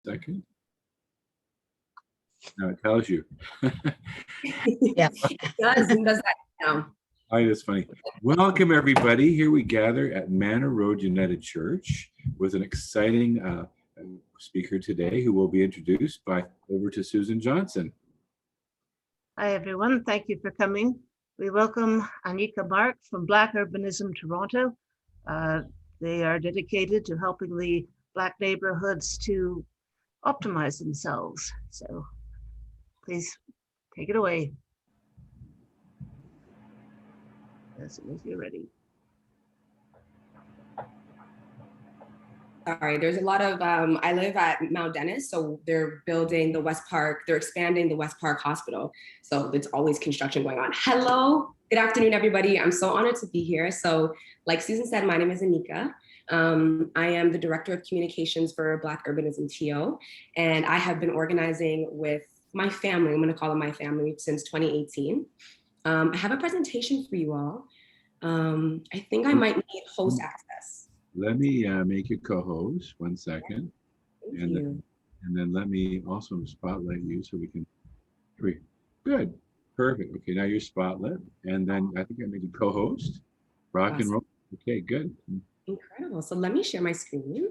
Second. Now it tells you. Yeah, it does. It does that now. Oh, that's funny. Welcome, everybody. Here we gather at Manor Road United Church with an exciting speaker today who will be introduced by over to Susan Johnson. Hi, everyone. Thank you for coming. We welcome Anyika from Black Urbanism Toronto. They are dedicated to helping the Black neighborhoods to optimize themselves. So please take it away as soon as you're ready. Sorry, there's a lot of, I live at Mount Dennis, so they're building the West Park, they're expanding the West Park Hospital. So there's always construction going on. Hello, good afternoon, everybody. I'm so honored to be here. So like Susan said, my name is Anyika. I am the Director of Communications for Black Urbanism TO, and I have been organizing with my family, I'm gonna call it my family, since 2018. I have a presentation for you all. I think I might need host access. Let me make you co-host 1 second. Thank and you. then let me also spotlight you so we can. Good, perfect. Okay, now you're spotlit, and then I think I made you co-host. Rock and roll. Okay, good. Incredible. So let me share my screen.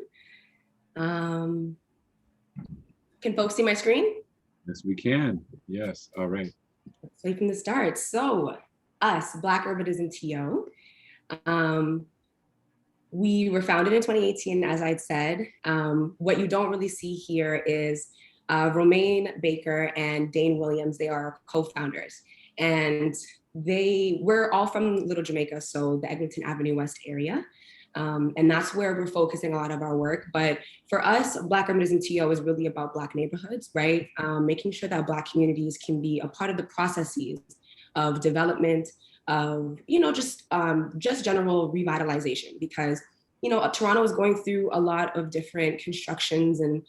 Can folks see my screen? Yes, we can. Yes. All right. Let's wait from the start. So us, Black Urbanism TO. We were founded in 2018, as I'd said. What you don't really see here is Romaine Baker and Dane Williams. They are co-founders. And we're all from Little Jamaica, so the Eglinton Avenue West area. And that's where we're focusing a lot of our work. But for us, Black Urbanism TO is really about Black neighborhoods, right? Making sure that Black communities can be a part of the processes of development, of, just general revitalization, because, Toronto is going through a lot of different constructions, and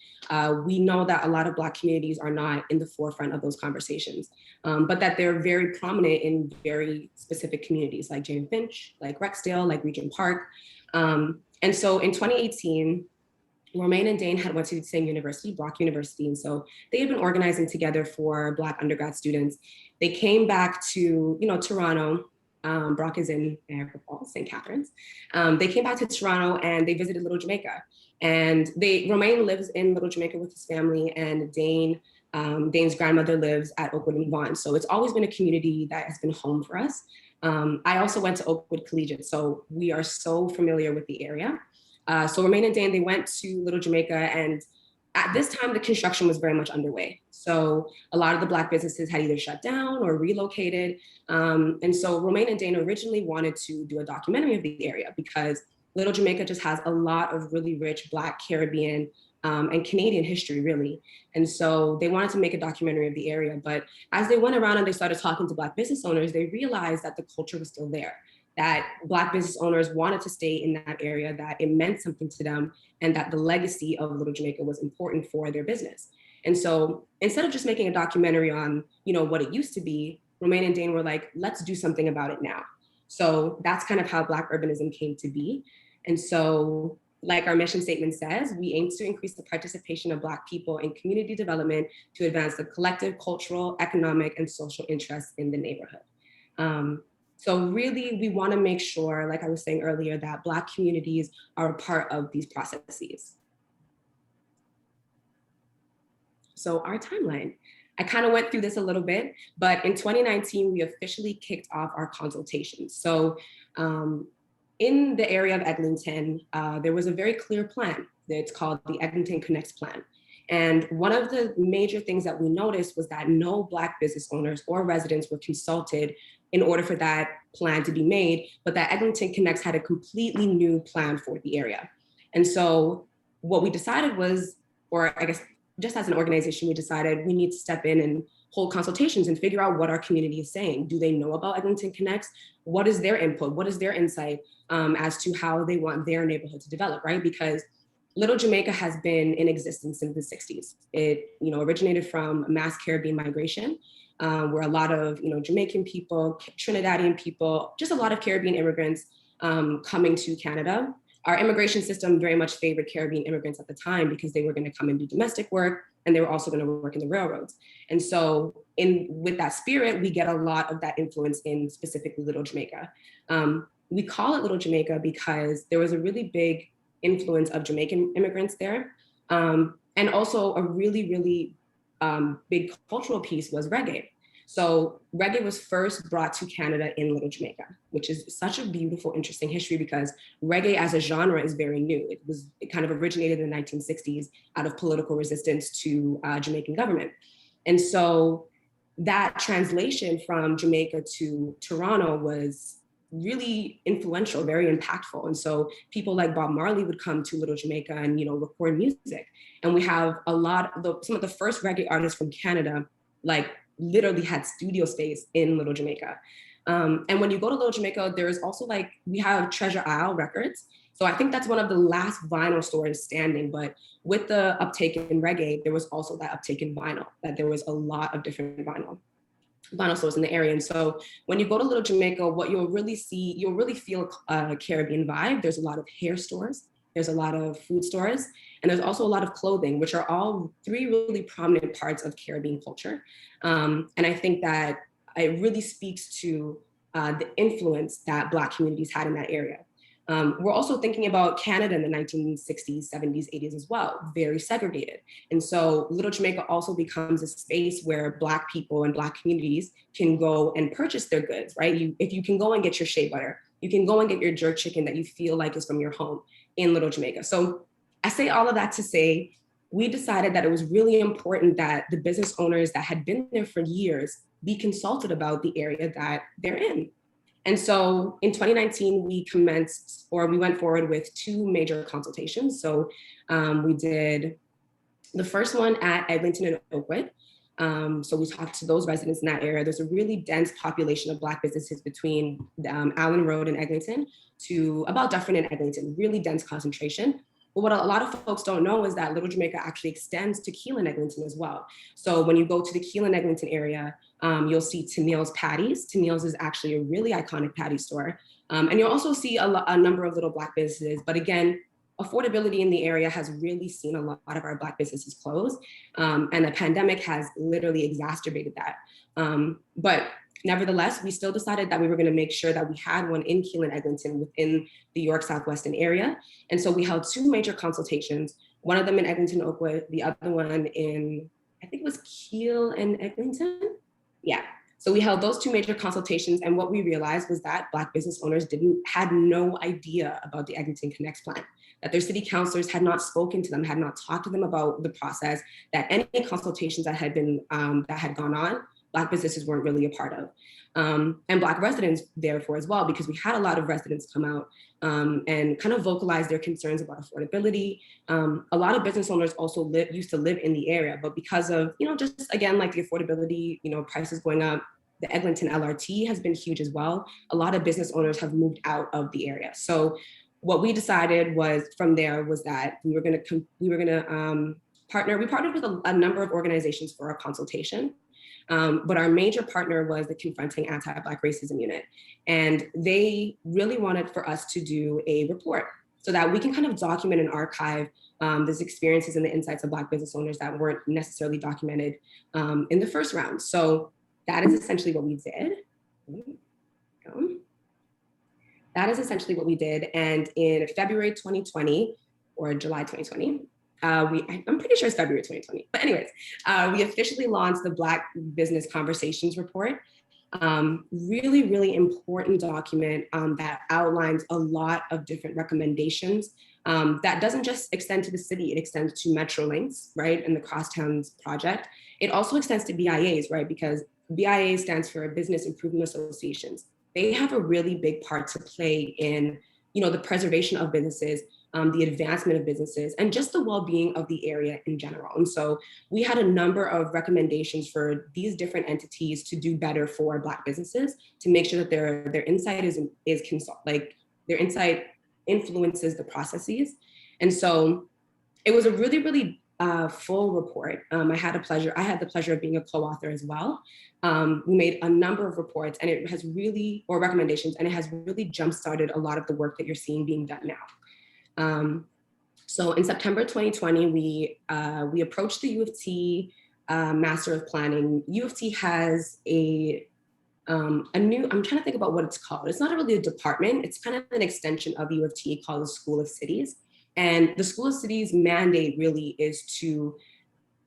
we know that a lot of Black communities are not in the forefront of those conversations, but that they're very prominent in very specific communities like Jane Finch, like Rexdale, like Regent Park. And so in 2018, Romaine and Dane had went to the same university, Brock University, and so they had been organizing together for Black undergrad students. They came back to, Toronto. Brock is in Niagara Falls, St. Catharines. They came back to Toronto and they visited Little Jamaica. And Romaine lives in Little Jamaica with his family, and Dane's grandmother lives at Oakwood and Vaughan. So it's always been a community that has been home for us. I also went to Oakwood Collegiate, so we are so familiar with the area. So Romaine and Dane, they went to Little Jamaica, and at this time, the construction was very much underway. So a lot of the Black businesses had either shut down or relocated. And so Romaine and Dane originally wanted to do a documentary of the area because Little Jamaica just has a lot of really rich Black, Caribbean, and Canadian history, really. And so they wanted to make a documentary of the area. But as they went around and they started talking to Black business owners, they realized that the culture was still there, that Black business owners wanted to stay in that area, that it meant something to them, and that the legacy of Little Jamaica was important for their business. And so instead of just making a documentary on, what it used to be, Romaine and Dane were like, let's do something about it now. So that's kind of how Black urbanism came to be. And so, like our mission statement says, we aim to increase the participation of Black people in community development to advance the collective cultural, economic, and social interests in the neighborhood. So really, we want to make sure, like I was saying earlier, that Black communities are a part of these processes. So our timeline, I kind of went through this a little bit, but in 2019, we officially kicked off our consultations. So in the area of Eglinton, there was a very clear plan. It's called the Eglinton Connects Plan. And one of the major things that we noticed was that no Black business owners or residents were consulted in order for that plan to be made, but that Eglinton Connects had a completely new plan for the area. And so what we decided was, or I guess just as an organization, we decided we need to step in and hold consultations and figure out what our community is saying. Do they know about Eglinton Connects? What is their input? What is their insight as to how they want their neighborhood to develop, right? Because Little Jamaica has been in existence since the 60s. It originated from mass Caribbean migration, where a lot of Jamaican people, Trinidadian people, just a lot of Caribbean immigrants coming to Canada our immigration system very much favored Caribbean immigrants at the time because they were going to come and do domestic work, and they were also going to work in the railroads. And so with that spirit, we get a lot of that influence in specifically Little Jamaica. We call it Little Jamaica because there was a really big influence of Jamaican immigrants there. And also a really, really big cultural piece was reggae. So reggae was first brought to Canada in Little Jamaica, which is such a beautiful, interesting history because reggae as a genre is very new. It kind of originated in the 1960s out of political resistance to Jamaican government. And so that translation from Jamaica to Toronto was really influential, very impactful. And so people like Bob Marley would come to Little Jamaica and, record music. And we have some of the first reggae artists from Canada, like literally had studio space in Little Jamaica. And when you go to Little Jamaica, there's also we have Treasure Isle Records. So I think that's one of the last vinyl stores standing, but with the uptake in reggae, there was also that uptake in vinyl, that there was a lot of different vinyl stores in the area. And so when you go to Little Jamaica, what you'll really feel a Caribbean vibe. There's a lot of hair stores, there's a lot of food stores, and there's also a lot of clothing, which are all three really prominent parts of Caribbean culture. And I think that it really speaks to the influence that Black communities had in that area. We're also thinking about Canada in the 1960s, 70s, 80s as well, very segregated. And so Little Jamaica also becomes a space where Black people and Black communities can go and purchase their goods, right? If you can go and get your shea butter, you can go and get your jerk chicken that you feel like is from your home in Little Jamaica. So I say all of that to say, we decided that it was really important that the business owners that had been there for years be consulted about the area that they're in. And so in 2019, we went forward with two major consultations. So we did the first one at Eglinton and Oakwood. So we talked to those residents in that area. There's a really dense population of Black businesses between Allen Road and Eglinton to about Dufferin and Eglinton, really dense concentration. But what a lot of folks don't know is that Little Jamaica actually extends to Keelan Eglinton as well. So when you go to the Keelan Eglinton area, you'll see Tennille's Patties. Tennille's is actually a really iconic patty store. And you'll also see a number of little Black businesses. But again, affordability in the area has really seen a lot of our Black businesses close. And the pandemic has literally exacerbated that. But nevertheless, we still decided that we were going to make sure that we had one in Keelan Eglinton within the York Southwestern area. And so we held two major consultations, one of them in Eglinton, Oakwood, the other one in, I think it was Keel and Eglinton. Yeah. So we held those two major consultations. And what we realized was that Black business owners had no idea about the Eglinton Connects plan, that their city councilors had not spoken to them, had not talked to them about the process, that any consultations that had gone on, Black businesses weren't really a part of. And Black residents, therefore, as well, because we had a lot of residents come out and kind of vocalize their concerns about affordability. A lot of business owners also used to live in the area, but because of, just again, like the affordability, prices going up, the Eglinton LRT has been huge as well. A lot of business owners have moved out of the area. So what we decided from there was that we were going to partner. We partnered with a number of organizations for our consultation. But our major partner was the Confronting Anti-Black Racism Unit. And they really wanted for us to do a report so that we can kind of document and archive these experiences and the insights of Black business owners that weren't necessarily documented in the first round. So that is essentially what we did. That is essentially what we did. And in February 2020 or July 2020, I'm pretty sure it's February 2020. But anyways, we officially launched the Black Business Conversations Report. Really, really important document that outlines a lot of different recommendations that doesn't just extend to the city, it extends to Metrolinks, right, and the Crosstowns project. It also extends to BIAs, right, because BIA stands for Business Improvement Associations. They have a really big part to play in, the preservation of businesses, the advancement of businesses, and just the well-being of the area in general. And so we had a number of recommendations for these different entities to do better for Black businesses, to make sure that their insight their insight influences the processes. And so it was a really, really full report. I had the pleasure of being a co-author as well. We made a number of reports and it has really, or recommendations, and it has really jump-started a lot of the work that you're seeing being done now. So in September 2020, we approached the U of T Master of Planning. U of T has a new, I'm trying to think about what it's called. It's not really a department. It's kind of an extension of U of T called the School of Cities. And the School of Cities mandate really is to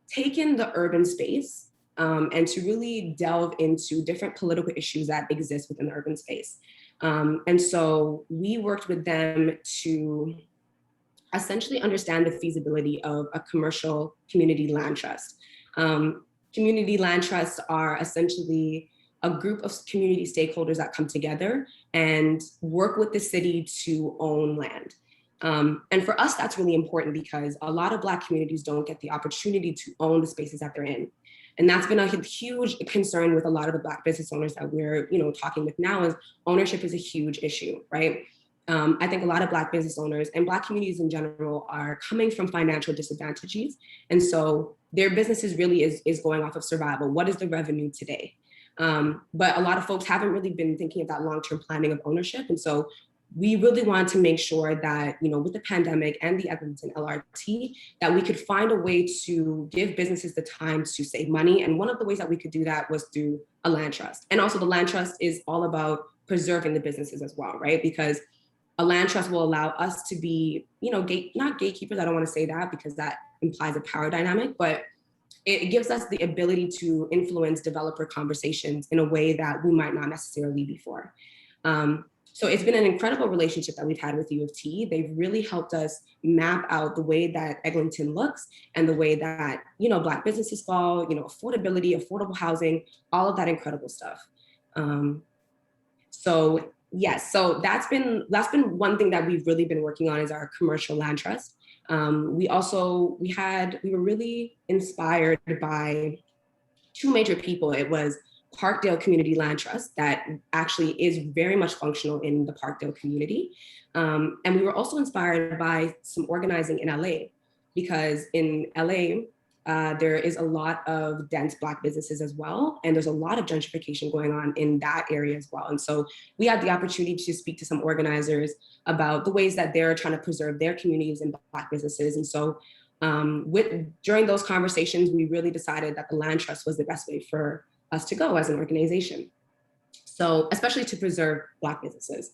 take in the urban space and to really delve into different political issues that exist within the urban space. And so we worked with them to essentially understand the feasibility of a commercial community land trust. Community land trusts are essentially a group of community stakeholders that come together and work with the city to own land. And for us, that's really important because a lot of Black communities don't get the opportunity to own the spaces that they're in. And that's been a huge concern with a lot of the Black business owners that we're talking with now, is ownership is a huge issue, right? I think a lot of Black business owners and Black communities in general are coming from financial disadvantages. And so their businesses really is going off of survival. What is the revenue today? But a lot of folks haven't really been thinking of that long-term planning of ownership. And so we really wanted to make sure that, with the pandemic and the Eglinton LRT, that we could find a way to give businesses the time to save money. And one of the ways that we could do that was through a land trust. And also the land trust is all about preserving the businesses as well, right? Because a land trust will allow us to be, not gatekeepers, I don't want to say that because that implies a power dynamic, but it gives us the ability to influence developer conversations in a way that we might not necessarily before. So it's been an incredible relationship that we've had with U of T. They've really helped us map out the way that Eglinton looks and the way that, Black businesses fall, affordability, affordable housing, all of that incredible stuff. So yes, so that's been one thing that we've really been working on is our commercial land trust. We were really inspired by two major people. It was Parkdale Community Land Trust that actually is very much functional in the Parkdale community. And we were also inspired by some organizing in LA, because in LA, there is a lot of dense Black businesses as well. And there's a lot of gentrification going on in that area as well. And so we had the opportunity to speak to some organizers about the ways that they're trying to preserve their communities and Black businesses. And so during those conversations, we really decided that the land trust was the best way for us to go as an organization. So especially to preserve Black businesses.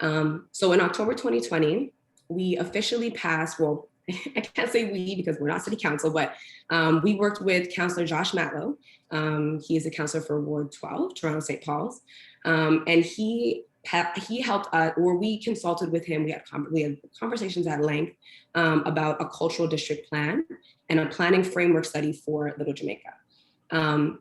So in October 2020, we officially passed, well, I can't say we because we're not city council, but we worked with Councillor Josh Matlow. He is a councillor for Ward 12, Toronto St. Paul's. And he helped us, or we consulted with him. We had conversations at length about a cultural district plan and a planning framework study for Little Jamaica.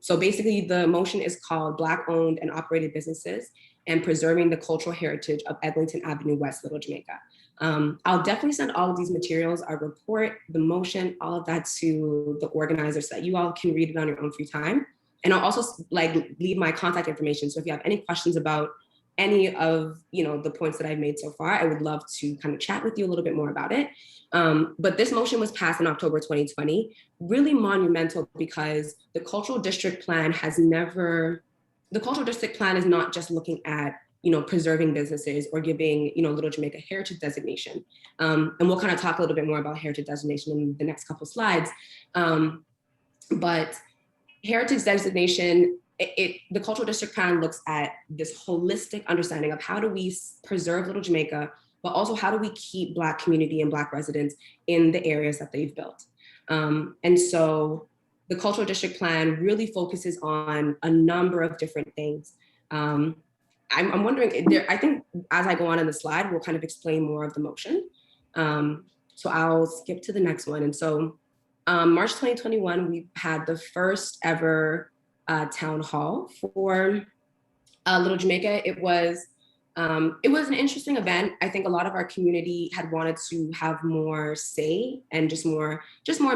So basically the motion is called Black owned and operated businesses and preserving the cultural heritage of Eglinton Avenue West, Little Jamaica. I'll definitely send all of these materials, our report, the motion, all of that to the organizers so that you all can read it on your own free time. And I'll also leave my contact information. So if you have any questions about any of the points that I've made so far, I would love to kind of chat with you a little bit more about it. But this motion was passed in October 2020, really monumental because the cultural district plan is not just looking at preserving businesses or giving Little Jamaica heritage designation. And we'll kind of talk a little bit more about heritage designation in the next couple slides. But heritage designation, the cultural district plan looks at this holistic understanding of how do we preserve Little Jamaica, but also how do we keep Black community and Black residents in the areas that they've built. And so the cultural district plan really focuses on a number of different things. I'm wondering, I think as I go on in the slide, we'll kind of explain more of the motion. So I'll skip to the next one. And so March 2021, we had the first ever town hall for Little Jamaica. It was an interesting event. I think a lot of our community had wanted to have more say and just more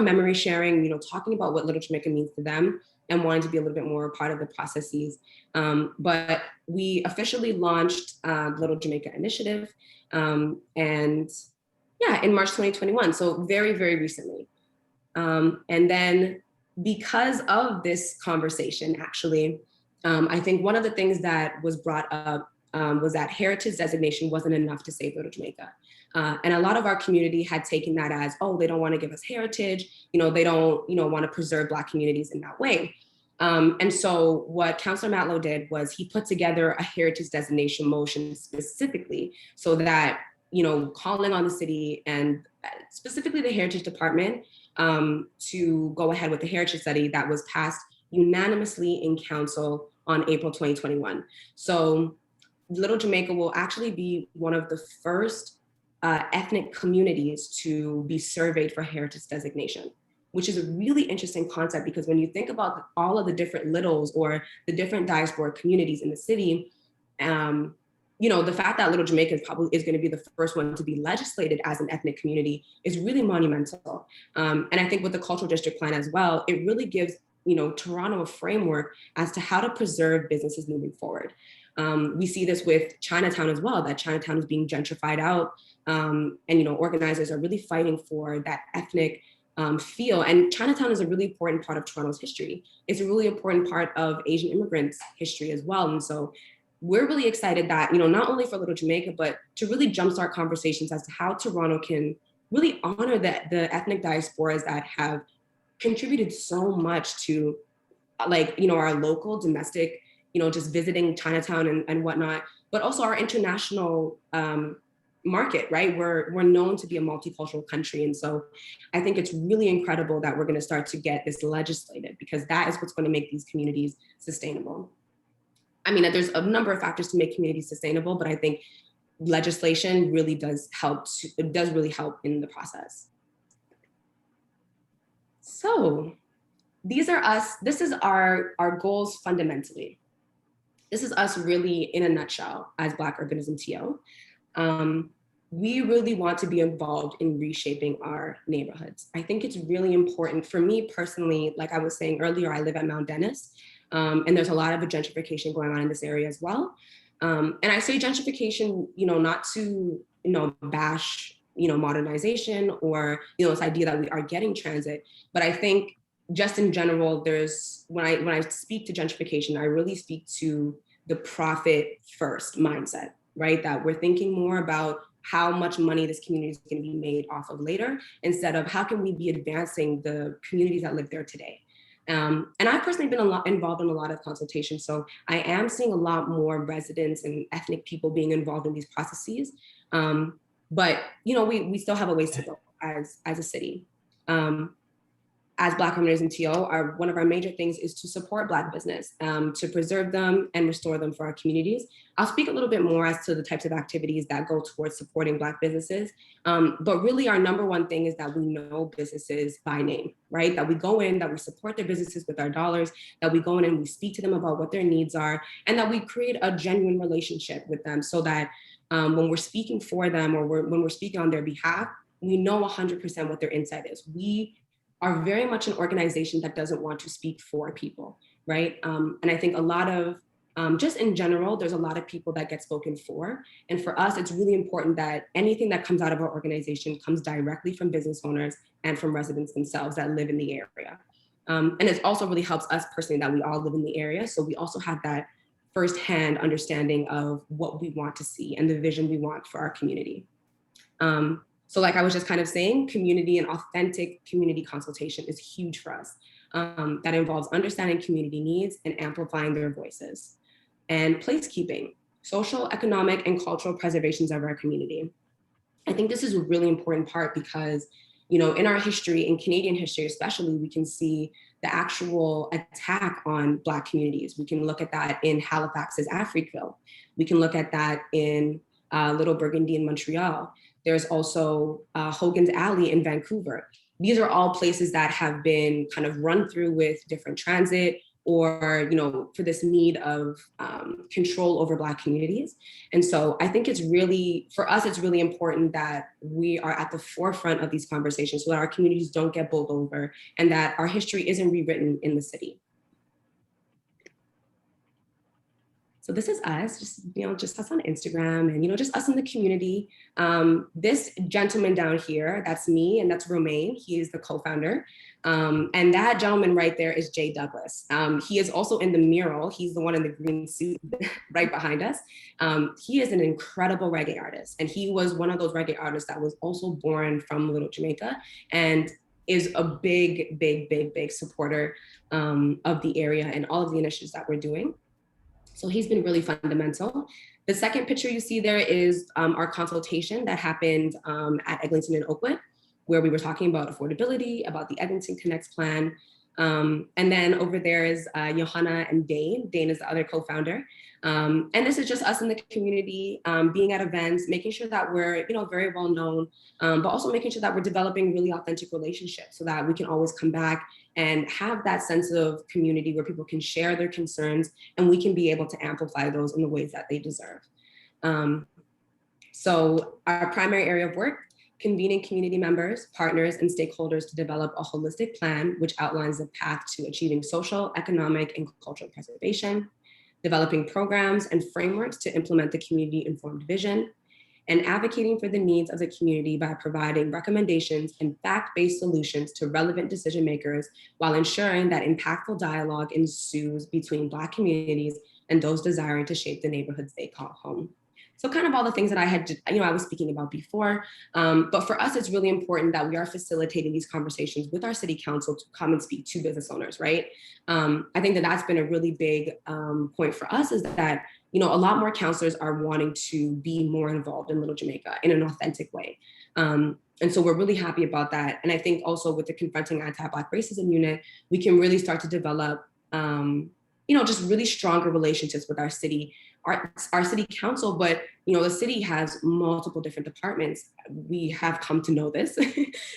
memory sharing, talking about what Little Jamaica means to them and wanting to be a little bit more a part of the processes. But we officially launched Little Jamaica Initiative in March 2021. So very, very recently. And then because of this conversation, actually, I think one of the things that was brought up was that heritage designation wasn't enough to save Little Jamaica. And a lot of our community had taken that as, oh, they don't want to give us heritage, they don't, want to preserve Black communities in that way. And so what Councillor Matlow did was he put together a heritage designation motion specifically so that, calling on the city and specifically the Heritage Department to go ahead with the heritage study that was passed unanimously in council on April 2021. So Little Jamaica will actually be one of the first ethnic communities to be surveyed for heritage designation, which is a really interesting concept because when you think about all of the different littles or the different diasporic communities in the city, the fact that Little Jamaica is going to be the first one to be legislated as an ethnic community is really monumental. And I think with the cultural district plan as well, it really gives Toronto a framework as to how to preserve businesses moving forward. We see this with Chinatown as well, that Chinatown is being gentrified out, and organizers are really fighting for that ethnic feel. And Chinatown is a really important part of Toronto's history. It's a really important part of Asian immigrants' history as well. And so we're really excited that, not only for Little Jamaica, but to really jumpstart conversations as to how Toronto can really honor the ethnic diasporas that have contributed so much to our local domestic, just visiting Chinatown and whatnot, but also our international market, right? We're known to be a multicultural country. And so I think it's really incredible that we're going to start to get this legislated because that is what's going to make these communities sustainable. I mean, there's a number of factors to make communities sustainable, but I think legislation really does help. It does really help in the process. So these are us. This is our goals fundamentally. This is us really in a nutshell as Black Urbanism TO. We really want to be involved in reshaping our neighborhoods. I think it's really important for me personally, like I was saying earlier, I live at Mount Dennis, and there's a lot of gentrification going on in this area as well. And I say gentrification, not to, bash, modernization or, this idea that we are getting transit, but I think just in general, when I speak to gentrification, I really speak to the profit first mindset, right? That we're thinking more about how much money this community is going to be made off of later, instead of how can we be advancing the communities that live there today. And I've personally been involved in a lot of consultations. So I am seeing a lot more residents and ethnic people being involved in these processes. But, we still have a ways to go as a city. As Black Urbanism TO, one of our major things is to support Black business, to preserve them and restore them for our communities. I'll speak a little bit more as to the types of activities that go towards supporting Black businesses. But really our number one thing is that we know businesses by name, right? That we go in, that we support their businesses with our dollars, that we go in and we speak to them about what their needs are, and that we create a genuine relationship with them so that when we're speaking for them or when we're speaking on their behalf, we know 100% what their insight is. We are very much an organization that doesn't want to speak for people, right? And I think a lot of, just in general, there's a lot of people that get spoken for. And for us, it's really important that anything that comes out of our organization comes directly from business owners and from residents themselves that live in the area. And it also really helps us personally that we all live in the area. So we also have that firsthand understanding of what we want to see and the vision we want for our community. So like I was just kind of saying, community and authentic community consultation is huge for us. That involves understanding community needs and amplifying their voices. And placekeeping, social, economic, and cultural preservations of our community. I think this is a really important part because, in our history, in Canadian history especially, we can see the actual attack on Black communities. We can look at that in Halifax's Africville. We can look at that in Little Burgundy in Montreal. There's also Hogan's Alley in Vancouver. These are all places that have been kind of run through with different transit or, for this need of control over Black communities. And so I think for us, it's really important that we are at the forefront of these conversations so that our communities don't get bowled over and that our history isn't rewritten in the city. So this is us, just us on Instagram and, just us in the community. This gentleman down here, that's me, and that's Romain. He is the co-founder. And that gentleman right there is Jay Douglas. He is also in the mural. He's the one in the green suit right behind us. He is an incredible reggae artist. And he was one of those reggae artists that was also born from Little Jamaica and is a big, big, big, big supporter of the area and all of the initiatives that we're doing. So he's been really fundamental. The second picture you see there is our consultation that happened at Eglinton and Oakwood, where we were talking about affordability, about the Eglinton Connects plan. And then over there is Johanna and Dane. Dane is the other co-founder. And this is just us in the community, being at events, making sure that we're very well known, but also making sure that we're developing really authentic relationships so that we can always come back and have that sense of community where people can share their concerns and we can be able to amplify those in the ways that they deserve. So our primary area of work, convening community members, partners, and stakeholders to develop a holistic plan which outlines the path to achieving social, economic, and cultural preservation, developing programs and frameworks to implement the community-informed vision, and advocating for the needs of the community by providing recommendations and fact-based solutions to relevant decision makers while ensuring that impactful dialogue ensues between Black communities and those desiring to shape the neighborhoods they call home. So kind of all the things that I was speaking about before, but for us, it's really important that we are facilitating these conversations with our city council to come and speak to business owners, right? I think that that's been a really big point for us is that, a lot more councilors are wanting to be more involved in Little Jamaica in an authentic way. And so we're really happy about that. And I think also with the Confronting Anti-Black Racism Unit, we can really start to develop, just really stronger relationships with our city, our city council, but the city has multiple different departments. We have come to know this.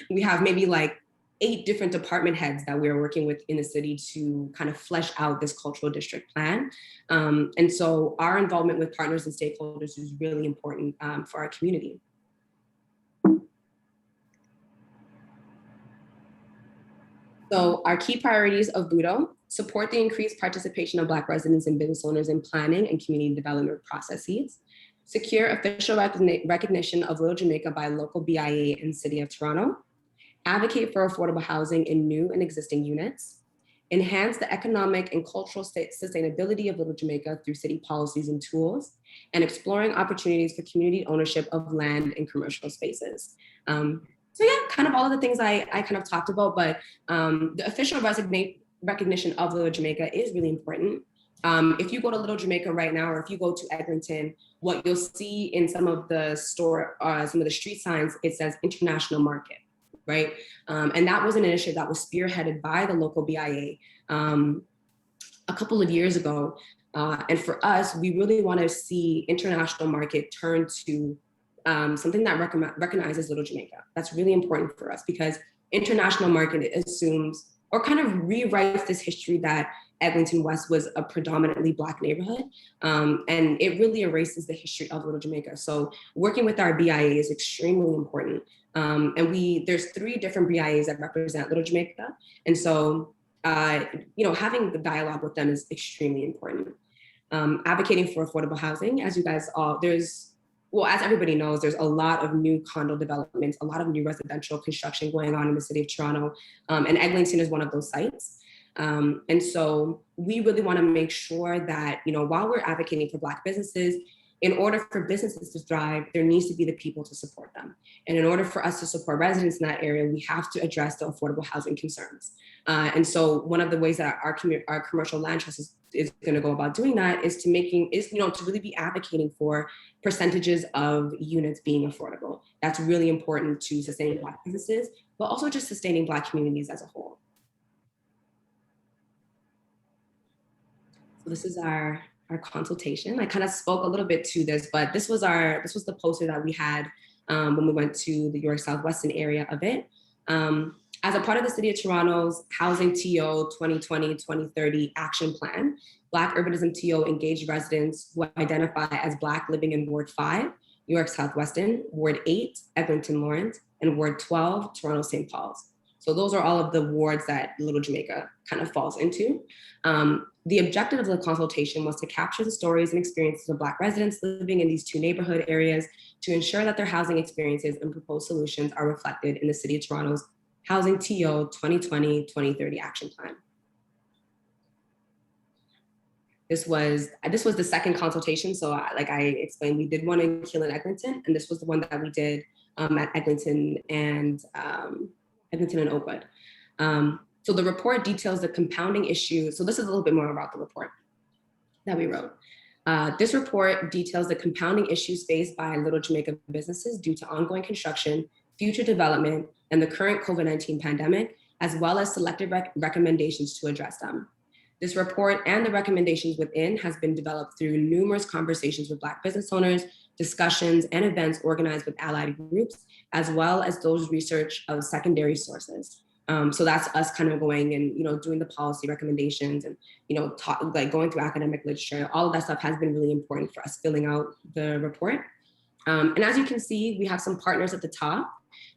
We have maybe like 8 different department heads that we're working with in the city to kind of flesh out this cultural district plan. And so our involvement with partners and stakeholders is really important for our community. So our key priorities of BUDO: support the increased participation of Black residents and business owners in planning and community development processes, secure official recognition of Little Jamaica by local BIA and City of Toronto, advocate for affordable housing in new and existing units, enhance the economic and cultural sustainability of Little Jamaica through city policies and tools, and exploring opportunities for community ownership of land and commercial spaces. So yeah, kind of all of the things I kind of talked about, but the official recognition of Little Jamaica is really important. If you go to Little Jamaica right now, or if you go to Eglinton, what you'll see in some of the some of the street signs, it says International Market, right? And that was an initiative that was spearheaded by the local BIA a couple of years ago. And for us, we really want to see International Market turn to something that recognizes Little Jamaica. That's really important for us because International Market assumes or kind of rewrites this history that Eglinton West was a predominantly Black neighborhood. And it really erases the history of Little Jamaica. So working with our BIA is extremely important. And there's 3 different BIAs that represent Little Jamaica. And so, having the dialogue with them is extremely important. Advocating for affordable housing, as you guys as everybody knows, there's a lot of new condo developments, a lot of new residential construction going on in the city of Toronto, and Eglinton is one of those sites. And so we really want to make sure that, while we're advocating for Black businesses, in order for businesses to thrive, there needs to be the people to support them. And in order for us to support residents in that area, we have to address the affordable housing concerns. And so one of the ways that our commercial land trust is going to go about doing that is to really be advocating for percentages of units being affordable. That's really important to sustaining Black businesses, but also just sustaining Black communities as a whole. So this is our consultation. I kind of spoke a little bit to this, but this was the poster that we had when we went to the York Southwestern area of it. As a part of the City of Toronto's Housing TO 2020-2030 Action Plan, Black Urbanism TO engaged residents who identify as Black living in Ward 5, York Southwestern, Ward 8, Eglinton Lawrence, and Ward 12, Toronto St. Paul's. So those are all of the wards that Little Jamaica kind of falls into. The objective of the consultation was to capture the stories and experiences of Black residents living in these two neighborhood areas to ensure that their housing experiences and proposed solutions are reflected in the City of Toronto's Housing TO 2020-2030 Action Plan. This was the second consultation. So like I explained, we did one in Keele and Eglinton, and this was the one that we did at Eglinton and Oakwood. So the report details the compounding issue. So this is a little bit more about the report that we wrote. This report details the compounding issues faced by Little Jamaica businesses due to ongoing construction, future development, and the current COVID-19 pandemic, as well as selected recommendations to address them. This report and the recommendations within has been developed through numerous conversations with Black business owners, discussions, and events organized with allied groups, as well as those research of secondary sources. So that's us kind of going and doing the policy recommendations and going through academic literature. All of that stuff has been really important for us filling out the report. And as you can see, we have some partners at the top.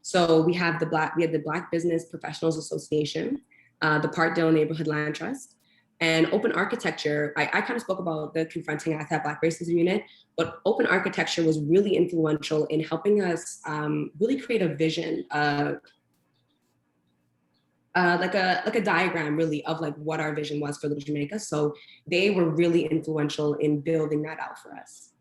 So we have the Black Business Professionals Association, the Parkdale Neighborhood Land Trust, and Open Architecture. I kind of spoke about the Confronting Anti-Black Racism Unit, but Open Architecture was really influential in helping us really create a vision of like a diagram really of like what our vision was for Little Jamaica. So they were really influential in building that out for us.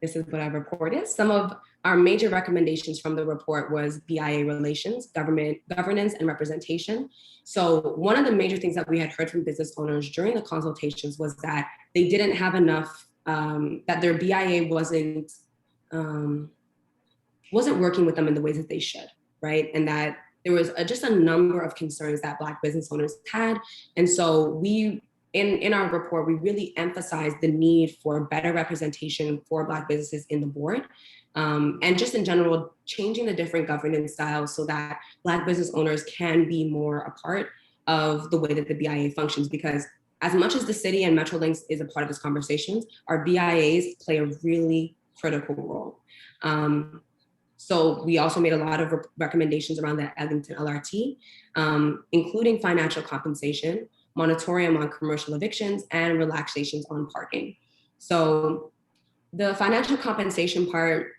This is what our report is. Some of our major recommendations from the report was BIA relations, governance, and representation. So one of the major things that we had heard from business owners during the consultations was that they didn't have enough, that their BIA wasn't working with them in the ways that they should, right? And that there was just a number of concerns that Black business owners had. And so we, in our report, we really emphasized the need for better representation for Black businesses in the board. And just in general, changing the different governance styles so that Black business owners can be more a part of the way that the BIA functions. Because as much as the city and Metrolinx is a part of this conversation, our BIAs play a really critical role. So we also made a lot of recommendations around the Eglinton LRT, including financial compensation, moratorium on commercial evictions, and relaxations on parking. So the financial compensation part,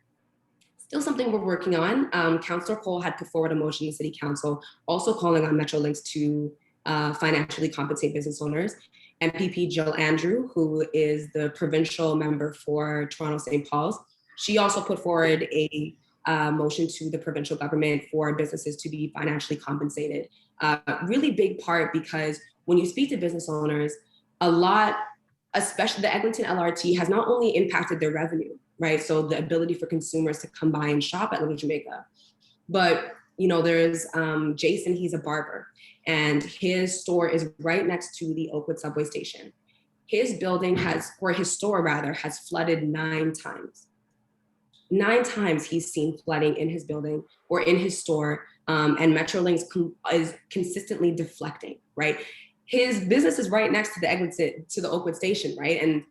still something we're working on. Councillor Cole had put forward a motion in City Council, also calling on Metrolinx to financially compensate business owners. MPP Jill Andrew, who is the provincial member for Toronto St. Paul's, she also put forward a motion to the provincial government for businesses to be financially compensated. Really big part because when you speak to business owners, a lot, especially the Eglinton LRT, has not only impacted their revenue, right? So the ability for consumers to come by and shop at Little Jamaica, but there's Jason, he's a barber, and his store is right next to the Oakwood subway station. His building his store rather, has flooded 9 times. 9 times he's seen flooding in his building or in his store, and Metrolinx is consistently deflecting, right? His business is right next to the Eglinton, to the Oakwood station, right? And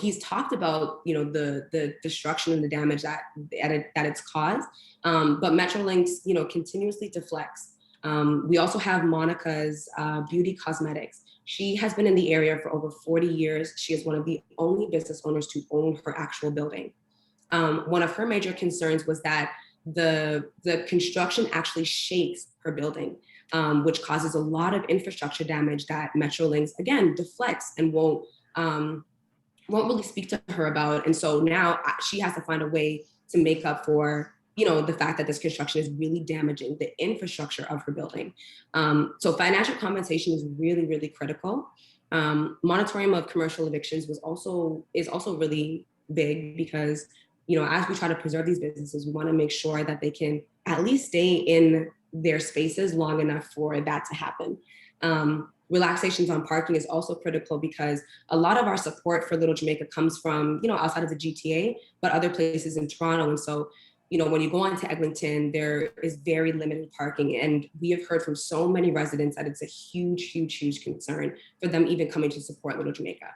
he's talked about the destruction and the damage that it's caused, but Metrolinx continuously deflects. We also have Monica's Beauty Cosmetics. She has been in the area for over 40 years. She is one of the only business owners to own her actual building. One of her major concerns was that the construction actually shakes her building, which causes a lot of infrastructure damage that Metrolinx, again, deflects and won't really speak to her about. And so now she has to find a way to make up for the fact that this construction is really damaging the infrastructure of her building. So financial compensation is really, really critical. Moratorium of commercial evictions is also really big because as we try to preserve these businesses, we want to make sure that they can at least stay in their spaces long enough for that to happen. Relaxations on parking is also critical because a lot of our support for Little Jamaica comes from, outside of the GTA, but other places in Toronto. And so, when you go on to Eglinton, there is very limited parking. And we have heard from so many residents that it's a huge, huge, huge concern for them even coming to support Little Jamaica.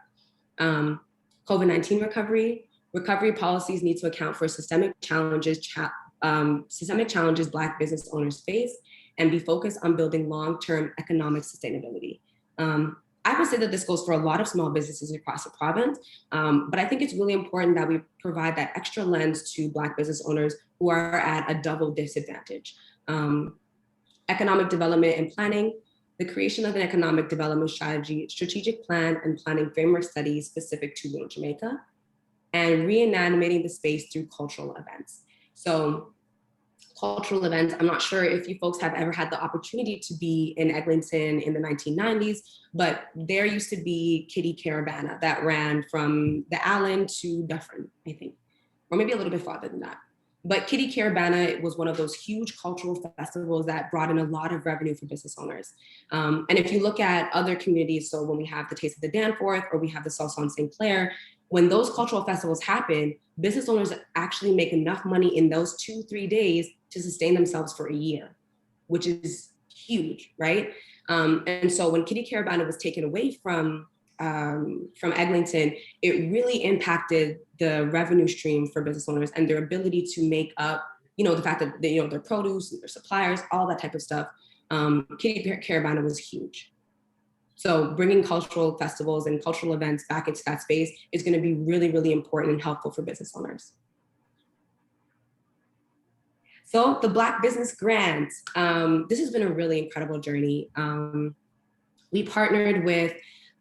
COVID-19 recovery policies need to account for systemic challenges systemic challenges Black business owners face and be focused on building long-term economic sustainability. I would say that this goes for a lot of small businesses across the province, but I think it's really important that we provide that extra lens to Black business owners who are at a double disadvantage. Economic development and planning, the creation of an economic development strategy, strategic plan, and planning framework studies specific to rural Jamaica, and reanimating the space through cultural events. So cultural events, I'm not sure if you folks have ever had the opportunity to be in Eglinton in the 1990s, but there used to be Kitty Caravana that ran from the Allen to Dufferin, I think, or maybe a little bit farther than that. But Kitty Caravana was one of those huge cultural festivals that brought in a lot of revenue for business owners. And if you look at other communities, so when we have the Taste of the Danforth or we have the Salsa on St. Clair, when those cultural festivals happen, business owners actually make enough money in those 2-3 days to sustain themselves for a year, which is huge, right? And so when Kitty Caravana was taken away from Eglinton, it really impacted the revenue stream for business owners and their ability to make up, the fact that they, their produce, their suppliers, all that type of stuff. Kitty Caravana was huge. So bringing cultural festivals and cultural events back into that space is going to be really, really important and helpful for business owners. So the Black Business Grant, this has been a really incredible journey. We partnered with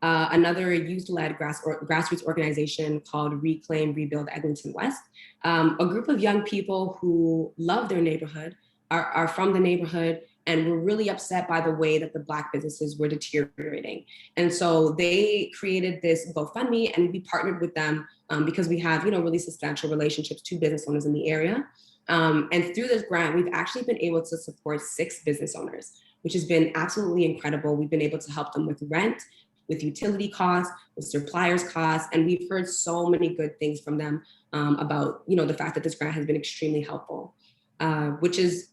another youth-led grassroots organization called Reclaim, Rebuild Eglinton West, a group of young people who love their neighborhood, are from the neighborhood, and were really upset by the way that the Black businesses were deteriorating. And so they created this GoFundMe, and we partnered with them because we have, really substantial relationships to business owners in the area. And through this grant, we've actually been able to support 6 business owners, which has been absolutely incredible. We've been able to help them with rent, with utility costs, with suppliers costs, and we've heard so many good things from them about, the fact that this grant has been extremely helpful. Which is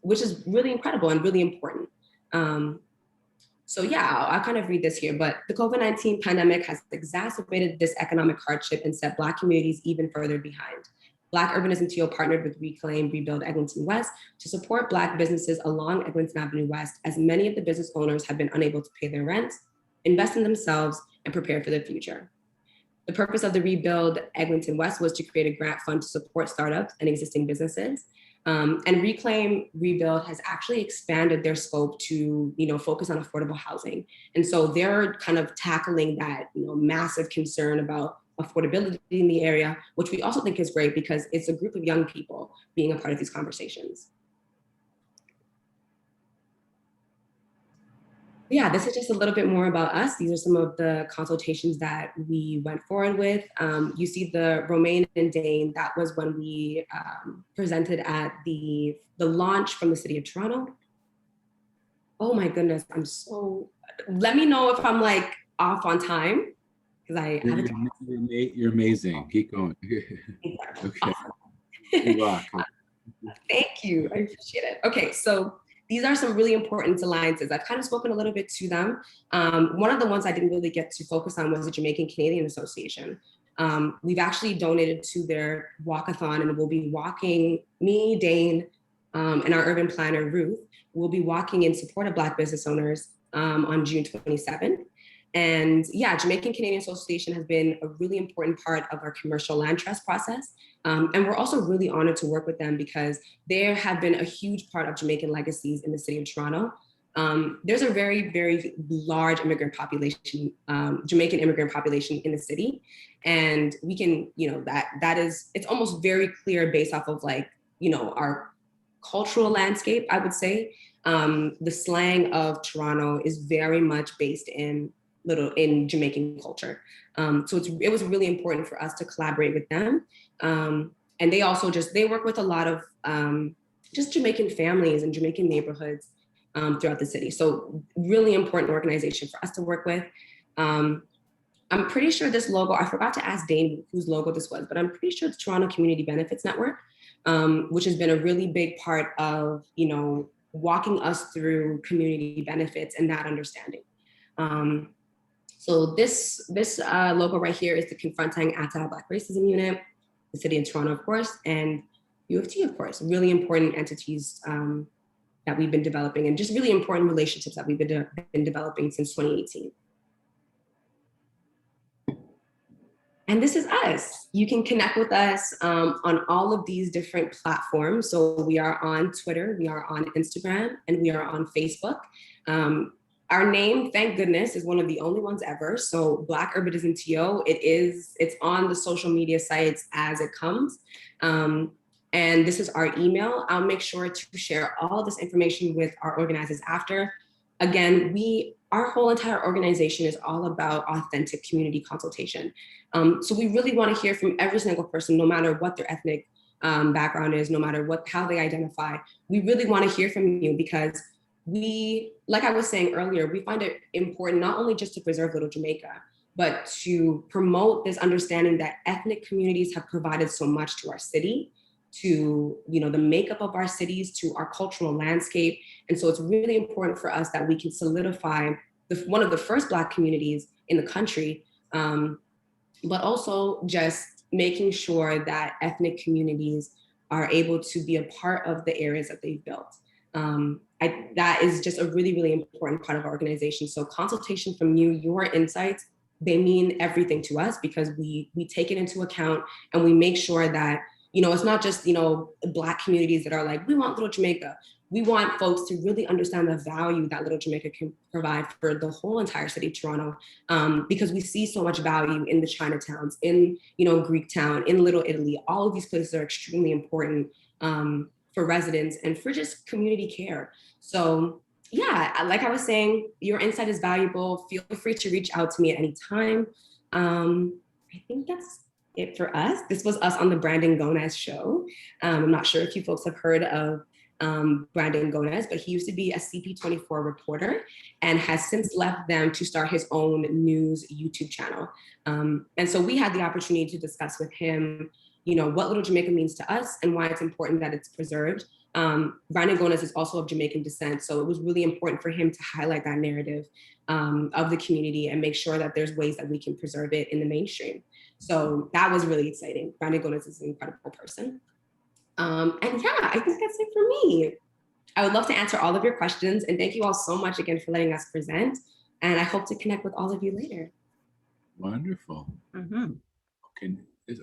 really incredible and really important. So yeah, I'll kind of read this here, but the COVID-19 pandemic has exacerbated this economic hardship and set Black communities even further behind. Black Urbanism TO partnered with Reclaim, Rebuild Eglinton West to support Black businesses along Eglinton Avenue West, as many of the business owners have been unable to pay their rent, invest in themselves, and prepare for the future. The purpose of the Rebuild Eglinton West was to create a grant fund to support startups and existing businesses. And Reclaim Rebuild has actually expanded their scope to, focus on affordable housing. And so they're kind of tackling that, massive concern about affordability in the area, which we also think is great because it's a group of young people being a part of these conversations. Yeah, this is just a little bit more about us. These are some of the consultations that we went forward with. You see the Romaine and Dane, that was when we presented at the launch from the City of Toronto. Oh my goodness, let me know if I'm like off on time, because You're amazing, keep going. Okay. Awesome. You rock. Thank you, I appreciate it. Okay, so these are some really important alliances. I've kind of spoken a little bit to them. One of the ones I didn't really get to focus on was the Jamaican Canadian Association. We've actually donated to their walkathon, and we'll be walking, me, Dane, and our urban planner, Ruth, will be walking in support of Black business owners on June 27th. And yeah, Jamaican Canadian Association has been a really important part of our commercial land trust process. And we're also really honored to work with them because they have been a huge part of Jamaican legacies in the City of Toronto. There's a very, very large immigrant population, Jamaican immigrant population in the city. And we can, it's almost very clear based off of our cultural landscape, I would say. The slang of Toronto is very much based in Jamaican culture. So it was really important for us to collaborate with them. And they also they work with a lot of just Jamaican families and Jamaican neighborhoods throughout the city. So really important organization for us to work with. I'm pretty sure this logo, I forgot to ask Dane whose logo this was, but I'm pretty sure it's Toronto Community Benefits Network, which has been a really big part of, walking us through community benefits and that understanding. So this logo right here is the Confronting Anti-Black Racism Unit, the City of Toronto, of course, and U of T, of course, really important entities that we've been developing, and just really important relationships that we've been developing since 2018. And this is us. You can connect with us on all of these different platforms. So we are on Twitter, we are on Instagram, and we are on Facebook. Our name, thank goodness, is one of the only ones ever. So Black Urbanism TO, it's on the social media sites as it comes. And this is our email. I'll make sure to share all of this information with our organizers after. Again, our whole entire organization is all about authentic community consultation. So we really want to hear from every single person, no matter what their ethnic background is, no matter how they identify. We really want to hear from you because like I was saying earlier, we find it important not only just to preserve Little Jamaica, but to promote this understanding that ethnic communities have provided so much to our city, to the makeup of our cities, to our cultural landscape. And so it's really important for us that we can solidify one of the first Black communities in the country, but also just making sure that ethnic communities are able to be a part of the areas that they've built. That is just a really, really important part of our organization. So consultation from you, your insights, they mean everything to us because we take it into account and we make sure that it's not just, Black communities that are like, we want Little Jamaica. We want folks to really understand the value that Little Jamaica can provide for the whole entire city of Toronto, because we see so much value in the Chinatowns, in, Greektown, in Little Italy. All of these places are extremely important for residents and for just community care. So yeah, like I was saying, your insight is valuable. Feel free to reach out to me at any time. I think that's it for us. This was us on the Brandon Gonez show. I'm not sure if you folks have heard of Brandon Gonez, but he used to be a CP24 reporter and has since left them to start his own news YouTube channel. And so we had the opportunity to discuss with him, what Little Jamaica means to us and why it's important that it's preserved. Brandon Gonez is also of Jamaican descent, so it was really important for him to highlight that narrative of the community and make sure that there's ways that we can preserve it in the mainstream. So that was really exciting. Brandon Gonez is an incredible person. And yeah, I think that's it for me. I would love to answer all of your questions, and thank you all so much again for letting us present. And I hope to connect with all of you later. Wonderful. Mhm. Okay.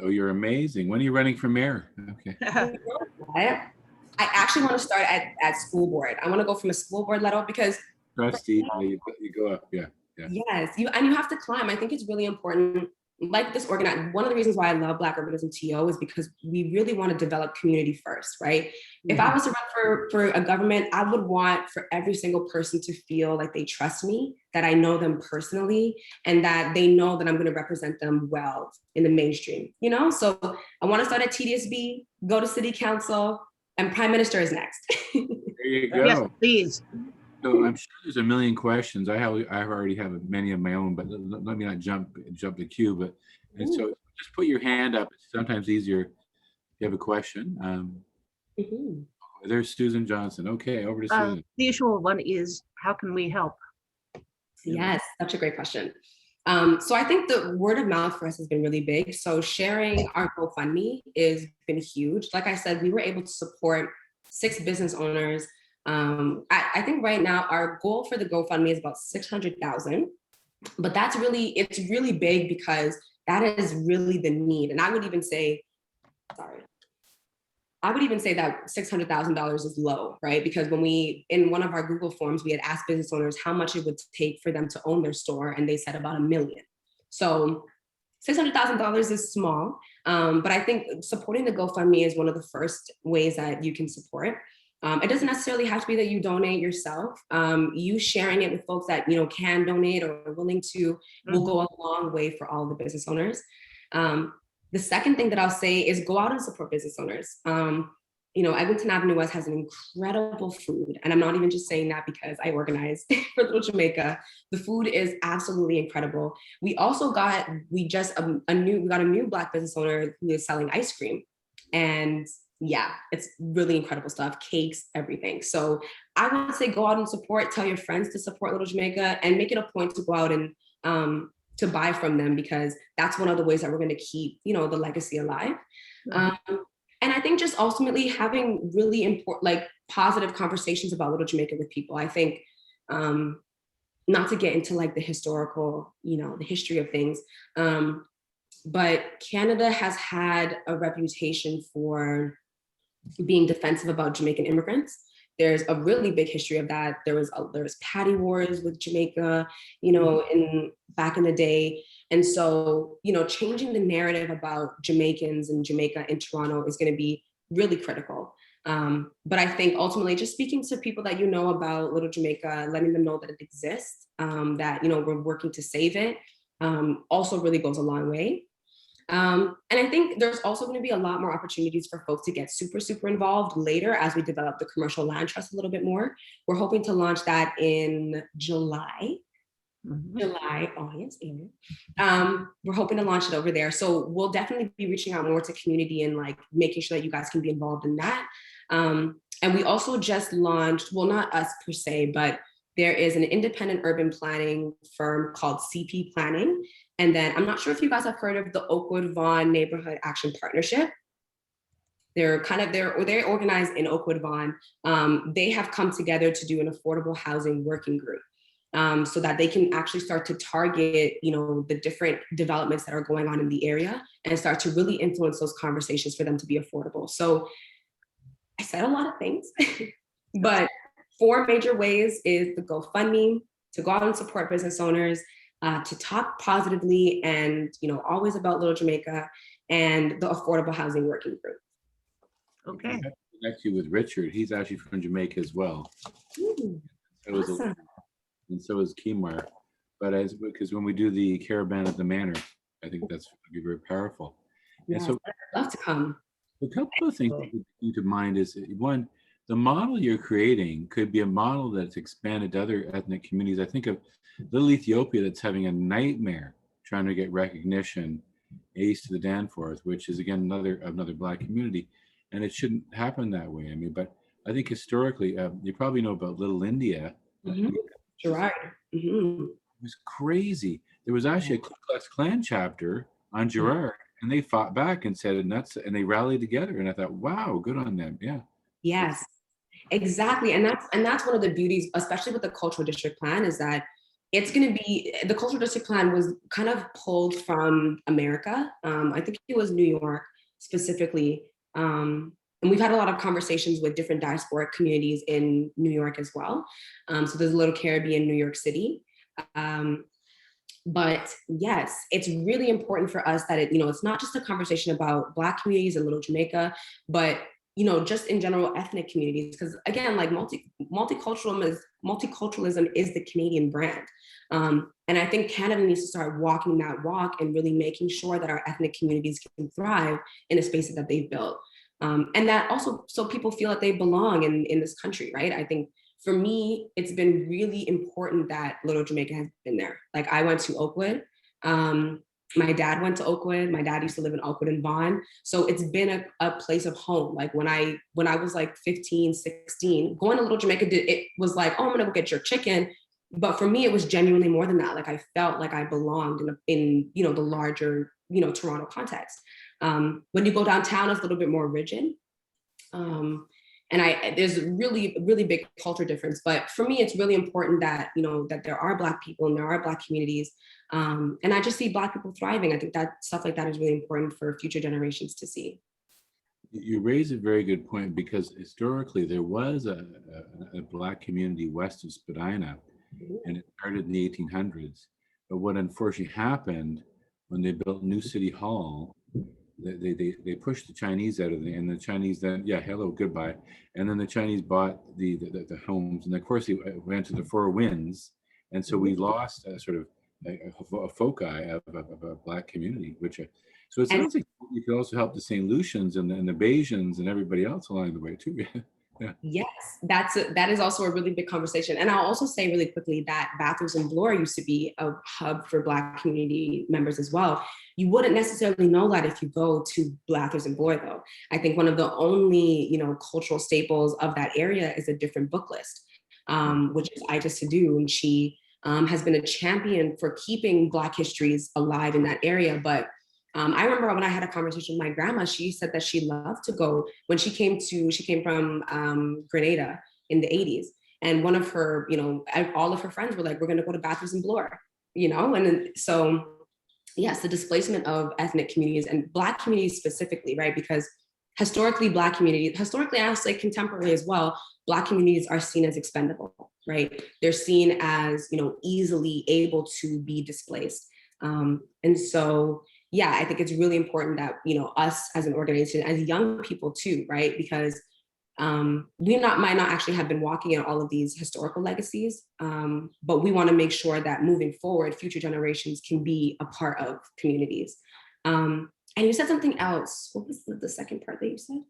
Oh, you're amazing. When are you running for mayor? Okay. I actually want to start at school board. I want to go from a school board level because Trustee, you go up. Yeah. yes, you have to climb. I think it's really important. Like this one of the reasons why I love Black Urbanism TO is because we really want to develop community first, right? If I was to run for a government, I would want for every single person to feel like they trust me, that I know them personally, and that they know that I'm going to represent them well in the mainstream, So I want to start at TDSB, go to city council, and prime minister is next. There you go. Yes, please. So I'm sure there's a million questions. I already have many of my own, but let me not jump the queue. But and so just put your hand up. It's sometimes easier if you have a question. There's Susan Johnson. Okay, over to Susan. The usual one is, how can we help? Yes, such a great question. So I think the word of mouth for us has been really big. So sharing our GoFundMe has been huge. Like I said, we were able to support 6 business owners. I think right now our goal for the GoFundMe is about 600,000, but it's really big because that is really the need. And I would even say that $600,000 is low, right? Because when in one of our Google forms, we had asked business owners how much it would take for them to own their store, and they said about $1 million. So $600,000 is small, but I think supporting the GoFundMe is one of the first ways that you can support. It doesn't necessarily have to be that you donate yourself. You sharing it with folks that can donate or are willing to will go a long way for all the business owners. The second thing that I'll say is go out and support business owners. Eglinton Avenue West has an incredible food, and I'm not even just saying that because I organize for Little Jamaica. The food is absolutely incredible. We also got a new Black business owner who is selling ice cream, and yeah, it's really incredible stuff, cakes, everything. So I would say go out and support, tell your friends to support Little Jamaica, and make it a point to go out and to buy from them, because that's one of the ways that we're going to keep, the legacy alive. And I think just ultimately having really important, like positive conversations about Little Jamaica with people. I think, not to get into like the historical, the history of things, but Canada has had a reputation for being defensive about Jamaican immigrants. There's a really big history of that. There was patty wars with Jamaica, in back in the day. And so, changing the narrative about Jamaicans and Jamaica in Toronto is going to be really critical. But I think ultimately just speaking to people that about Little Jamaica, letting them know that it exists, that, we're working to save it, also really goes a long way. And I think there's also going to be a lot more opportunities for folks to get super, super involved later as we develop the commercial land trust a little bit more. We're hoping to launch that in July. Oh yes, we're hoping to launch it over there. So we'll definitely be reaching out more to community and like making sure that you guys can be involved in that. And we also just launched, well, not us per se, but there is an independent urban planning firm called CP Planning. And then I'm not sure if you guys have heard of the Oakwood Vaughan Neighborhood Action Partnership. They're organized in Oakwood Vaughan. They have come together to do an affordable housing working group, so that they can actually start to target, the different developments that are going on in the area and start to really influence those conversations for them to be affordable. So I said a lot of things, but 4 major ways is the GoFundMe, to go out and support business owners, to talk positively and, always about Little Jamaica, and the affordable housing working group. Okay. Connect you with Richard. He's actually from Jamaica as well. Awesome. And so is Kimar. But because when we do the caravan at the Manor, I think that's going to be very powerful. Yes, and so I'd love to come. a couple of things to keep in mind is, one, the model you're creating could be a model that's expanded to other ethnic communities. I think of little Ethiopia that's having a nightmare trying to get recognition east of the Danforth, which is again another Black community, and it shouldn't happen that way. I mean, but I think historically, you probably know about Little India. Gerard. It was crazy. There was actually a Ku Klux Klan chapter on Gerard, and they fought back and said, and they rallied together. And I thought, wow, good on them. Yeah. Yes, exactly. And that's one of the beauties, especially with the cultural district plan, is that it's going to be, the cultural district plan was kind of pulled from America. I think it was New York specifically. And we've had a lot of conversations with different diasporic communities in New York as well. So there's a little Caribbean, New York City. But yes, it's really important for us that it's not just a conversation about Black communities in Little Jamaica, but just in general ethnic communities, because again, like multiculturalism is the Canadian brand. And I think Canada needs to start walking that walk and really making sure that our ethnic communities can thrive in the spaces that they've built. And that also, so people feel that they belong in this country, right? I think for me, it's been really important that Little Jamaica has been there. Like I went to Oakwood. My dad went to Oakwood. My dad used to live in Oakwood and Vaughan. So it's been a place of home. Like when I was like 15, 16, going to Little Jamaica, it was like, oh, I'm gonna go get your chicken. But for me, it was genuinely more than that. Like I felt like I belonged in the larger, Toronto context. When you go downtown, it's a little bit more rigid. And there's a really, really big culture difference. But for me, it's really important that, that there are Black people and there are Black communities. And I just see Black people thriving. I think that stuff like that is really important for future generations to see. You raise a very good point, because historically there was a Black community west of Spadina, and it started in the 1800s. But what unfortunately happened when they built New City Hall, they pushed the Chinese out of there, and the Chinese then, hello, goodbye. And then the Chinese bought the homes, and of course they went to the Four Winds, and so we lost a sort of a foci of a Black community, so it sounds like you could also help the St. Lucians and the Bayesians and everybody else along the way too. Yeah. Yes, that is also a really big conversation. And I'll also say really quickly that Bathurst and Bloor used to be a hub for Black community members as well. You wouldn't necessarily know that if you go to Bathurst and Bloor, though. I think one of the only, cultural staples of that area is a different book list, which is Ida Sadu, and she has been a champion for keeping Black histories alive in that area. But I remember when I had a conversation with my grandma, she said that she loved to go when she came from Grenada in the 80s. And one of her, all of her friends were like, we're going to go to Bathurst and Bloor, and so yes, the displacement of ethnic communities and Black communities specifically, right? Because historically, and I'll say contemporary as well, Black communities are seen as expendable, right? They're seen as, easily able to be displaced. And so, yeah, I think it's really important that, us as an organization, as young people too, right? Because we might not actually have been walking in all of these historical legacies, but we want to make sure that moving forward, future generations can be a part of communities. And you said something else. What was the second part that you said?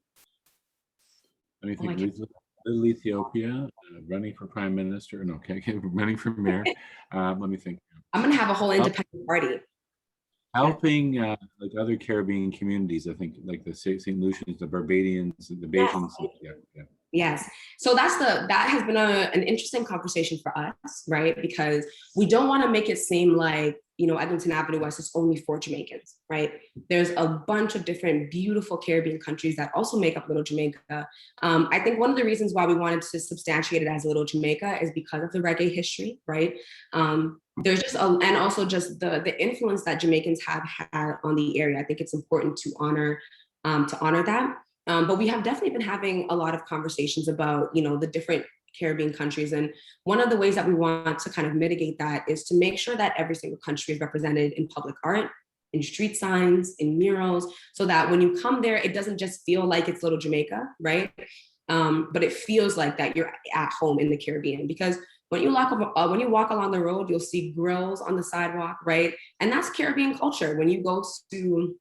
Let me think. Little Ethiopia, running for prime minister. No, okay, running for mayor. Let me think. I'm gonna have a whole independent party. Helping like other Caribbean communities, I think, like the St. Lucians, the Barbadians, the Bajans. Yeah. Yes. So that has been an interesting conversation for us, right? Because we don't want to make it seem like, Eglinton Avenue West is only for Jamaicans, right? There's a bunch of different beautiful Caribbean countries that also make up Little Jamaica. I think one of the reasons why we wanted to substantiate it as Little Jamaica is because of the reggae history, right? There's just and also just the influence that Jamaicans have had on the area. I think it's important to honor that. But we have definitely been having a lot of conversations about, the different Caribbean countries. And one of the ways that we want to kind of mitigate that is to make sure that every single country is represented in public art, in street signs, in murals, so that when you come there, it doesn't just feel like it's Little Jamaica, right? But it feels like that you're at home in the Caribbean, because when you walk along the road, you'll see grills on the sidewalk, right? And that's Caribbean culture. When you go to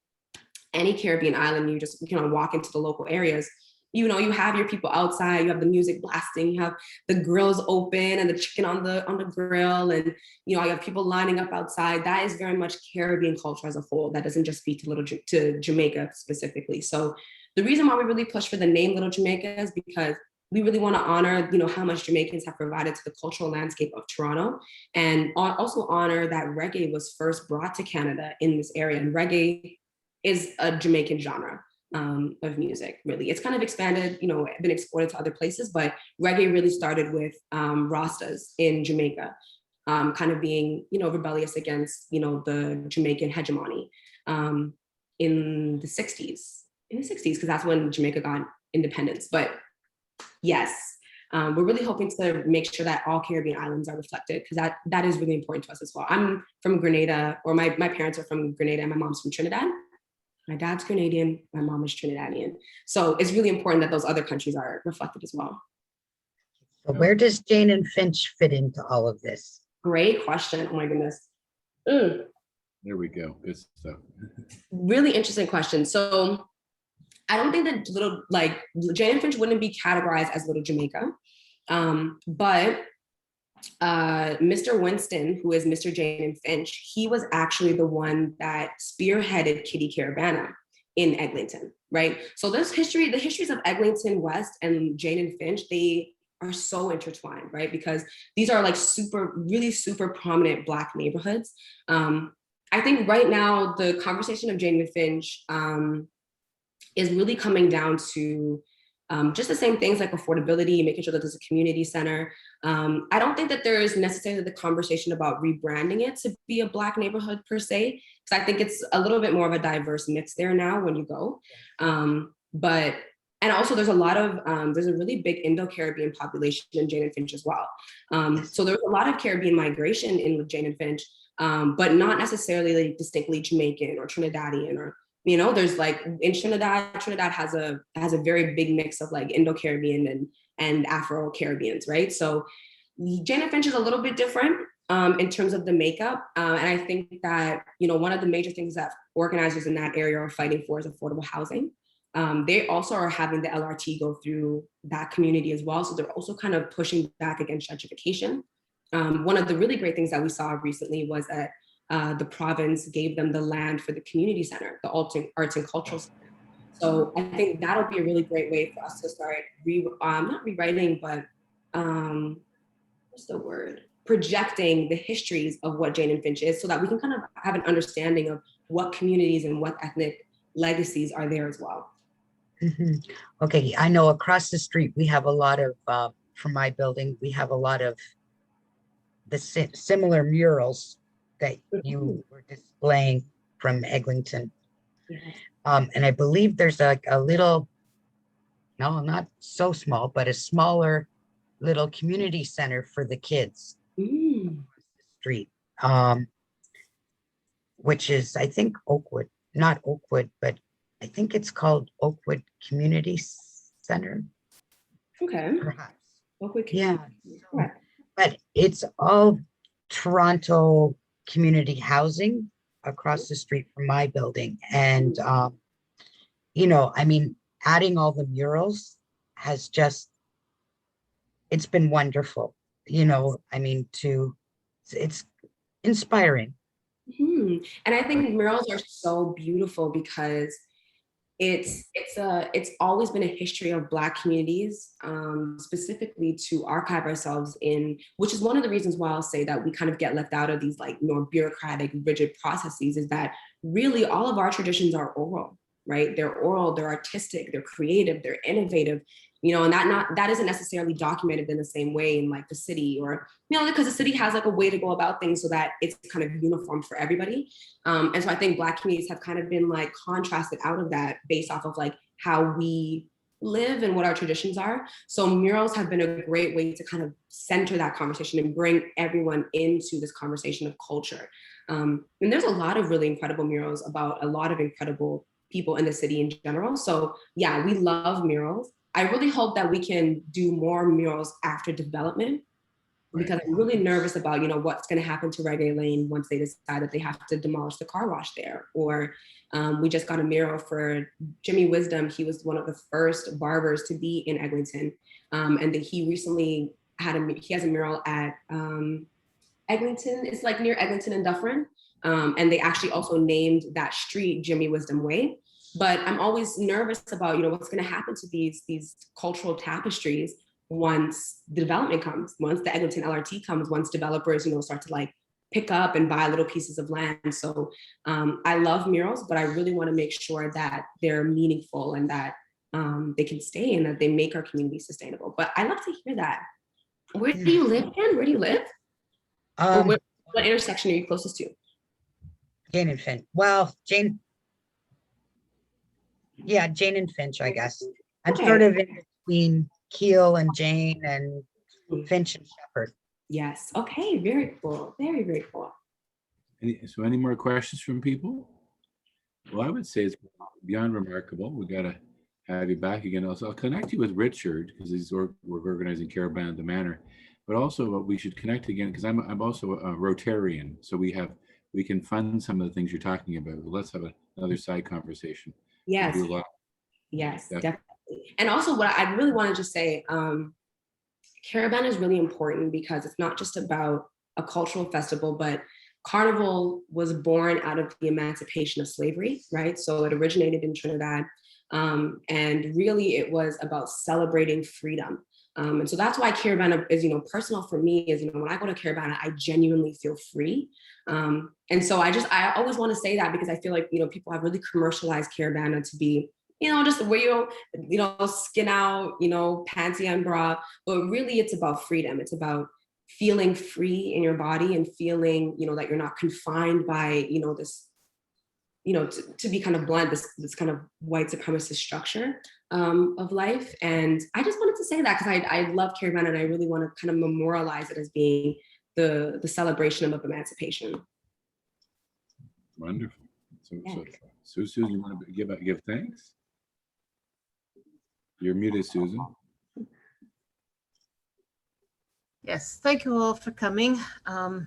any Caribbean island, you just walk into the local areas, you have your people outside, you have the music blasting, you have the grills open and the chicken on the grill, and you have people lining up outside. That is very much Caribbean culture as a whole. That doesn't just speak to Jamaica specifically. So the reason why we really push for the name Little Jamaica is because we really want to honor, how much Jamaicans have provided to the cultural landscape of Toronto, and also honor that reggae was first brought to Canada in this area. And reggae is a Jamaican genre of music, really. It's kind of expanded, been exported to other places, but reggae really started with Rastas in Jamaica, kind of being, rebellious against, the Jamaican hegemony in the 60s, because that's when Jamaica got independence. But yes, we're really hoping to make sure that all Caribbean islands are reflected, because that is really important to us as well. I'm from Grenada, or my parents are from Grenada and my mom's from Trinidad. My dad's Grenadian, my mom is Trinidadian. So it's really important that those other countries are reflected as well. So where does Jane and Finch fit into all of this? Great question. Oh my goodness. There we go. Good stuff. Really interesting question. So I don't think that Jane and Finch wouldn't be categorized as Little Jamaica, but Mr. Winston, who is Mr. Jane and Finch, he was actually the one that spearheaded Kitty Caravana in Eglinton, right? So the histories of Eglinton West and Jane and Finch, they are so intertwined, right? Because these are like really super prominent Black neighborhoods. I think right now the conversation of Jane and Finch is really coming down to just the same things like affordability, making sure that there's a community center. I don't think that there is necessarily the conversation about rebranding it to be a Black neighborhood per se, because I think it's a little bit more of a diverse mix there now when you go. And also there's a really big Indo-Caribbean population in Jane and Finch as well. So there's a lot of Caribbean migration in Jane and Finch, but not necessarily like distinctly Jamaican or Trinidadian, or there's like in Trinidad has a very big mix of like Indo-Caribbean and Afro-Caribbeans, right? So Jane and Finch is a little bit different in terms of the makeup. And I think that, one of the major things that organizers in that area are fighting for is affordable housing. They also are having the LRT go through that community as well. So they're also kind of pushing back against gentrification. One of the really great things that we saw recently was that the province gave them the land for the community center, the arts and cultural center. So I think that'll be a really great way for us to start not rewriting, but what's the word? Projecting the histories of what Jane and Finch is so that we can kind of have an understanding of what communities and what ethnic legacies are there as well. Mhm. Okay, I know across the street, we have a lot of, from my building, we have a lot of the similar murals that you were displaying from Eglinton. Yes. And I believe there's a little, no, not so small, but a smaller little community center for the kids Mm. street, which is, I think, Oakwood, not Oakwood, but I think it's called Oakwood Community Center, Okay. perhaps. Oakwood Yeah, community. so- Okay. but it's all Toronto community housing across the street from my building. And, you know, I mean, adding all the murals has just, it's been wonderful, you know, I mean, it's inspiring. Mhm. And I think murals are so beautiful because it's always been a history of Black communities, specifically to archive ourselves in, which is one of the reasons why I'll say that we kind of get left out of these like more bureaucratic, rigid processes, is that really all of our traditions are oral, right? They're oral, they're artistic, they're creative, they're innovative, you know, and that isn't necessarily documented in the same way in like the city, or, you know, because the city has like a way to go about things so that it's kind of uniform for everybody. And so I think Black communities have kind of been like contrasted out of that based off of like how we live and what our traditions are. So murals have been a great way to kind of center that conversation and bring everyone into this conversation of culture. And there's a lot of really incredible murals about a lot of incredible people in the city in general. So yeah, we love murals. I really hope that we can do more murals after development, because I'm really nervous about, you know, what's going to happen to Reggae Lane once they decide that they have to demolish the car wash there. Or we just got a mural for Jimmy Wisdom. He was one of the first barbers to be in Eglinton, and that he recently he has a mural at Eglinton. It's like near Eglinton and Dufferin, and they actually also named that street Jimmy Wisdom Way. But I'm always nervous about, you know, what's going to happen to these cultural tapestries once the development comes, once the Eglinton LRT comes, once developers, you know, start to like pick up and buy little pieces of land. So I love murals, but I really want to make sure that they're meaningful and that they can stay and that they make our community sustainable. But I love to hear that. Where do you live, Ken? Where do you live? Or what intersection are you closest to? Jane and Finch. Well, Jane and Finch, I guess. I'm Okay. sort of in between Keel and Jane and Finch and Shepherd. Yes. Okay. Very cool. Very, very cool. Any more questions from people? Well, I would say it's beyond remarkable. We got to have you back again. I'll connect you with Richard because we're organizing Caravan at the Manor, but also we should connect again because I'm also a Rotarian, so we can fund some of the things you're talking about. Let's have another side conversation. Yes. We do a lot. Yes, Yeah. definitely. And also what I really want to just say, Caravan is really important because it's not just about a cultural festival, but Carnival was born out of the emancipation of slavery, right? So it originated in Trinidad. And really it was about celebrating freedom. And so that's why Caravan is, you know, personal for me is, you know, when I go to Caravan, I genuinely feel free. And so I always want to say that because I feel like, you know, people have really commercialized Caravan to be, you know, just where you know, skin out, you know, panty and bra, but really it's about freedom. It's about feeling free in your body and feeling, you know, that you're not confined by, you know, this, you know, to be kind of blunt, this kind of white supremacist structure of life. And I just wanted to say that because I love Caravan and I really want to kind of memorialize it as being the celebration of emancipation. Wonderful. Yeah. So Susan, you want to give thanks? You're muted, Susan. Yes, thank you all for coming. I've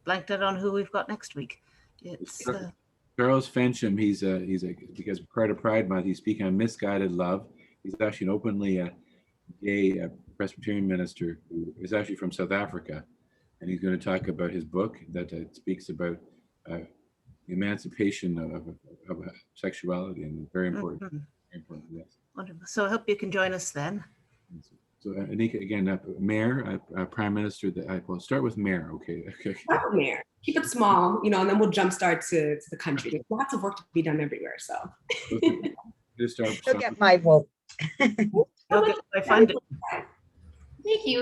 blanked out on who we've got next week. It's Charles Fensham, he's because part of Pride Month, he's speaking on misguided love. He's actually an openly gay Presbyterian minister who is actually from South Africa, and he's going to talk about his book that speaks about the emancipation of sexuality, and very important. Very important, yes. wonderful. So I hope you can join us then. So Anyika, again, Mayor, Prime Minister, well, start with Mayor, okay. Start with Mayor. Keep it small, you know, and then we'll jumpstart to the country. There's lots of work to be done everywhere, so. Just start. Look at my vote. You'll get my funding. Thank you.